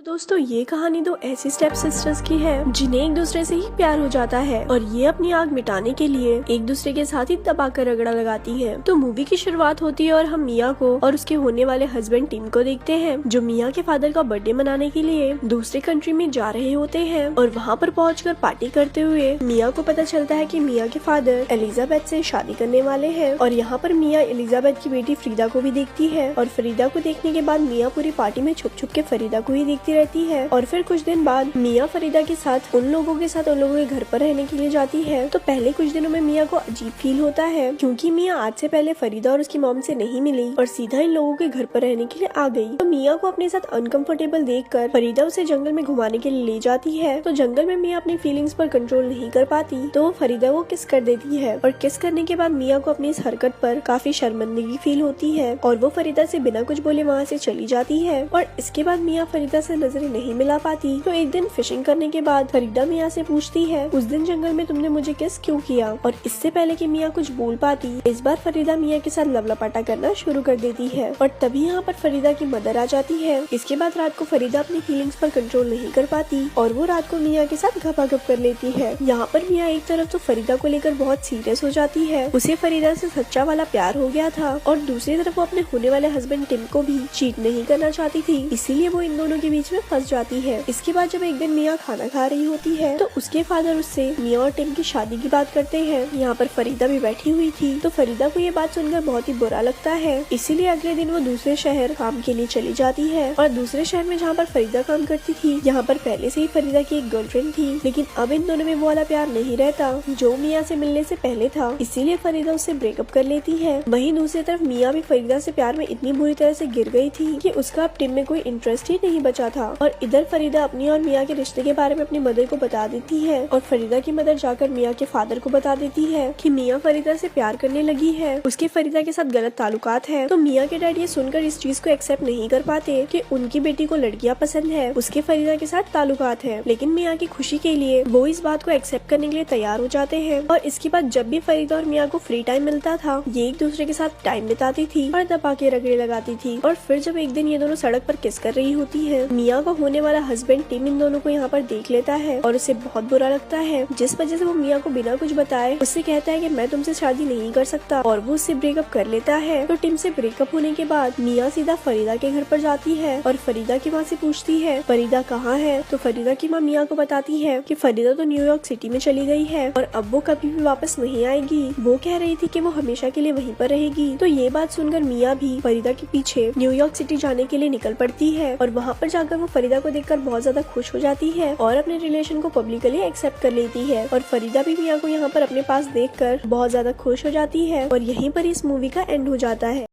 दोस्तों ये कहानी दो ऐसी स्टेप सिस्टर्स की है जिन्हें एक दूसरे से ही प्यार हो जाता है और ये अपनी आग मिटाने के लिए एक दूसरे के साथ ही दबाकर रगड़ा लगाती है। तो मूवी की शुरुआत होती है और हम मिया को और उसके होने वाले हस्बैंड टिम को देखते हैं जो मिया के फादर का बर्थडे मनाने के लिए दूसरे कंट्री में जा रहे होते हैं। और वहाँ पर पहुंचकर पार्टी करते हुए मिया को पता चलता है कि मिया के फादर एलिजाबेथ से शादी करने वाले हैं। और यहाँ पर मिया एलिजाबेथ की बेटी फरीदा को भी देखती है और फरीदा को देखने के बाद मिया पूरी पार्टी में छुप छुप के फरीदा को ही देखती रहती है। और फिर कुछ दिन बाद मिया फरीदा के साथ उन लोगों के घर पर रहने के लिए जाती है। तो पहले कुछ दिनों में मिया को अजीब फील होता है क्योंकि मिया आज से पहले फरीदा और उसकी मॉम से नहीं मिली और सीधा इन लोगों के घर पर रहने के लिए आ गई। तो मिया को अपने साथ अनकंफर्टेबल देखकर फरीदा उसे जंगल में घुमाने के लिए ले जाती है। तो जंगल में मिया अपनी फीलिंग्स पर कंट्रोल नहीं कर पाती तो वो फरीदा को किस कर देती है और किस करने के बाद मिया को अपनी इस हरकत पर काफी शर्मिंदगी फील होती है और वो फरीदा से बिना कुछ बोले वहाँ से चली जाती है। और इसके बाद मिया फरीदा से नजरें नहीं मिला पाती। तो एक दिन फिशिंग करने के बाद फरीदा मिया से पूछती है उस दिन जंगल में तुमने मुझे किस क्यों किया। और इससे पहले कि मिया कुछ बोल पाती इस बार फरीदा मिया के साथ लवलपाटा करना शुरू कर देती है। और तभी यहाँ पर फरीदा की मदर आ जाती है। इसके बाद रात को फरीदा अपनी फीलिंग्स पर कंट्रोल नहीं कर पाती और वो रात को मिया के साथ घपाघप कर लेती है। यहाँ पर मिया एक तरफ तो फरीदा को लेकर बहुत सीरियस हो जाती है, उसे फरीदा से सच्चा वाला प्यार हो गया था और दूसरी तरफ वो अपने होने वाले हस्बैंड टिम को भी चीट नहीं करना चाहती थी, इसीलिए वो इन दोनों के बीच में फंस जाती है। इसके बाद जब एक दिन मिया खाना खा रही होती है तो उसके फादर उससे मिया और टिम की शादी की बात करते हैं। यहाँ पर फरीदा भी बैठी हुई थी तो फरीदा को ये बात सुनकर बहुत ही बुरा लगता है, इसीलिए अगले दिन वो दूसरे शहर काम के लिए चली जाती है। और दूसरे शहर में जहाँ पर फरीदा काम करती थी यहाँ पर पहले से ही फरीदा की एक गर्लफ्रेंड थी, लेकिन अब इन दोनों में वो वाला प्यार नहीं रहता जो मिया से मिलने से पहले था, इसीलिए फरीदा उससे ब्रेकअप कर लेती है। वहीं दूसरी तरफ मिया भी फरीदा से प्यार में इतनी बुरी तरह से गिर गई थी कि उसका अब टिम में कोई इंटरेस्ट ही नहीं बचा था। और इधर फरीदा अपनी और मिया के रिश्ते के बारे में अपनी मदर को बता देती है और फरीदा की मदर जाकर मिया के फादर को बता देती है कि मिया फरीदा से प्यार करने लगी है, उसके फरीदा के साथ गलत ताल्लुकात है। तो मिया के डैड ये सुनकर इस चीज को एक्सेप्ट नहीं कर पाते कि उनकी बेटी को लड़कियां पसंद है, उसके फरीदा के साथ ताल्लुकात है, लेकिन मिया की खुशी के लिए वो इस बात को एक्सेप्ट करने के लिए तैयार हो जाते हैं। और इसके बाद जब भी फरीदा और मिया को फ्री टाइम मिलता था ये एक दूसरे के साथ टाइम बिताती थी और दबा के रगड़े लगाती थी। और फिर जब एक दिन ये दोनों सड़क पर किस कर रही होती है मिया का होने वाला हस्बैंड टिम इन दोनों को यहाँ पर देख लेता है और उसे बहुत बुरा लगता है, जिस वजह से वो मिया को बिना कुछ बताए उससे कहता है कि मैं तुमसे शादी नहीं कर सकता और वो उससे ब्रेकअप कर लेता है। तो टिम से ब्रेकअप होने के बाद मिया सीधा फरीदा के घर पर जाती है और फरीदा की माँ से पूछती है फरीदा कहाँ है। तो फरीदा की माँ मिया को बताती है कि फरीदा तो न्यूयॉर्क सिटी में चली गई है और अब वो कभी भी वापस नहीं आएगी, वो कह रही थी कि वो हमेशा के लिए वहीं पर रहेगी। तो ये बात सुनकर मिया भी फरीदा के पीछे न्यूयॉर्क सिटी जाने के लिए निकल पड़ती है और वहाँ पर जाकर वो फरीदा को देखकर बहुत ज्यादा खुश हो जाती है और अपने रिलेशन को पब्लिकली एक्सेप्ट कर लेती है। और फरीदा भी मिया को यहाँ पर अपने पास देखकर बहुत ज्यादा खुश हो जाती है और यहीं पर इस मूवी का एंड हो जाता है।